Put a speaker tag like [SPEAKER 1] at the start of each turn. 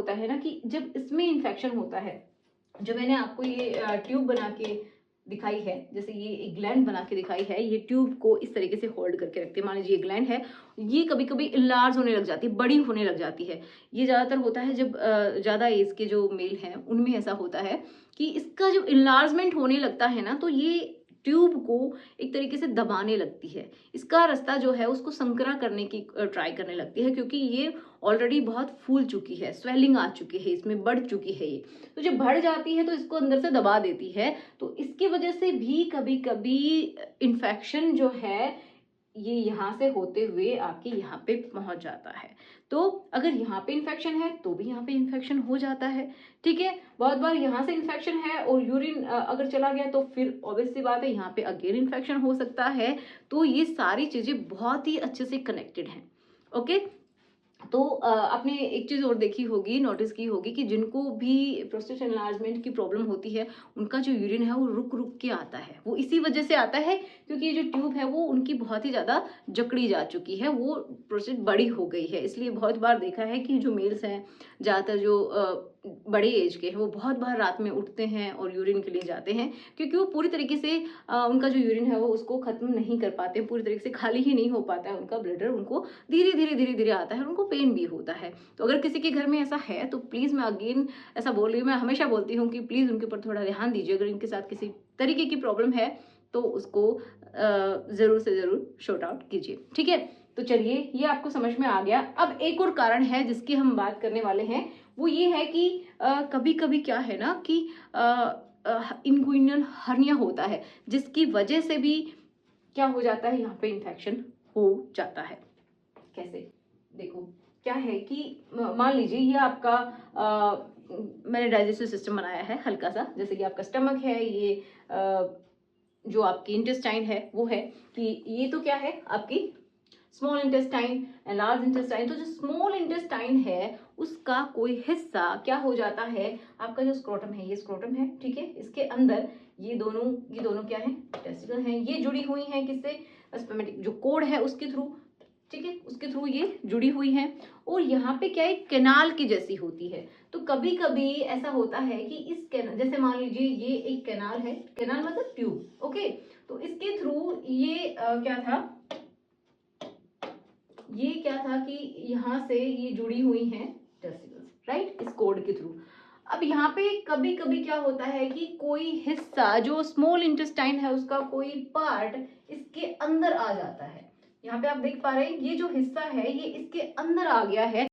[SPEAKER 1] होता है ना कि जब इसमें इन्फेक्शन होता है, जो मैंने आपको ये ट्यूब बना के दिखाई है, जैसे ये एक ग्लैंड बना के दिखाई है, ये ट्यूब को इस तरीके से होल्ड करके रखती है। मान लीजिए ये ग्लैंड है, ये कभी कभी इनलार्ज होने लग जाती है, बड़ी होने लग जाती है। ये ज्यादातर होता है जब ज्यादा एज के जो मेल हैं उनमें ऐसा होता है कि इसका जो इनलार्जमेंट होने लगता है ना, तो ये ट्यूब को एक तरीके से दबाने लगती है, इसका रास्ता जो है उसको संकरा करने की ट्राई करने लगती है, क्योंकि ये ऑलरेडी बहुत फूल चुकी है, स्वेलिंग आ चुकी है, इसमें बढ़ चुकी है ये। तो जब बढ़ जाती है तो इसको अंदर से दबा देती है, तो इसकी वजह से भी कभी कभी इन्फेक्शन जो है ये यहाँ से होते हुए आपके यहाँ पे पहुंच जाता है। तो अगर यहाँ पे इन्फेक्शन है तो भी यहाँ पे इन्फेक्शन हो जाता है, ठीक है। बहुत बार यहाँ से इन्फेक्शन है और यूरिन अगर चला गया तो फिर ऑब्वियस सी बात है यहाँ पे अगेन इन्फेक्शन हो सकता है। तो ये सारी चीजें बहुत ही अच्छे से कनेक्टेड हैं। ओके, तो आपने एक चीज और देखी होगी, नोटिस की होगी कि जिनको भी प्रोस्टेट एनलार्जमेंट की प्रॉब्लम होती है, उनका जो यूरिन है वो रुक रुक के आता है। वो इसी वजह से आता है क्योंकि ये जो ट्यूब है वो उनकी बहुत ही ज्यादा जकड़ी जा चुकी है, वो प्रोस्टेट बड़ी हो गई है। इसलिए बहुत बार देखा है कि जो मेल्स हैं, ज्यादातर जो बड़े एज के हैं, वो बहुत बार रात में उठते हैं और यूरिन के लिए जाते हैं, क्योंकि वो पूरी तरीके से उनका जो यूरिन है वो उसको खत्म नहीं कर पाते, पूरी तरीके से खाली ही नहीं हो पाता है उनका ब्लडर, उनको धीरे धीरे धीरे धीरे आता है, उनको पेन भी होता है। तो अगर किसी के घर में ऐसा है तो प्लीज, मैं अगेन ऐसा बोल रही हूँ, मैं हमेशा बोलती हूँ कि प्लीज उनके ऊपर थोड़ा ध्यान दीजिए। अगर इनके साथ किसी तरीके की प्रॉब्लम है तो उसको जरूर से जरूर शॉर्ट आउट कीजिए, ठीक है। तो चलिए, ये आपको समझ में आ गया। अब एक और कारण है जिसकी हम बात करने वाले हैं, वो ये है कि कभी कभी क्या है ना कि इंग्विनल हर्निया होता है, जिसकी वजह से भी क्या हो जाता है, यहाँ पे इन्फेक्शन हो जाता है। कैसे, देखो क्या है कि मान लीजिए ये आपका मैंने डाइजेस्टिव सिस्टम बनाया है हल्का सा, जैसे कि आपका स्टमक है, ये जो आपकी इंटेस्टाइन है वो है, कि ये तो क्या है आपकी small intestine and large intestine. तो जो स्मॉल इंटेस्टाइन है उसका कोई हिस्सा क्या हो जाता है, आपका जो स्क्रोटम है, ये स्क्रोटम है, ठीक है, इसके अंदर ये दोनों क्या है, टेस्टिकल हैं, ये जुड़ी हुई हैं किससे, स्पर्मेटिक जो कोड है उसके थ्रू, ठीक है, उसके थ्रू ये जुड़ी हुई हैं। और यहाँ पे क्या एक कैनाल की जैसी होती है। तो कभी कभी ऐसा होता है कि इस कैनाल, जैसे मान लीजिए ये एक कैनाल है, कैनाल मतलब ट्यूब, ओके, तो इसके थ्रू ये क्या था कि यहाँ से ये जुड़ी हुई हैं टेस्टिकल्स, राइट, इस कोड के थ्रू। अब यहाँ पे कभी कभी क्या होता है कि कोई हिस्सा जो स्मॉल इंटेस्टाइन है उसका कोई पार्ट इसके अंदर आ जाता है। यहाँ पे आप देख पा रहे हैं ये जो हिस्सा है ये इसके अंदर आ गया है।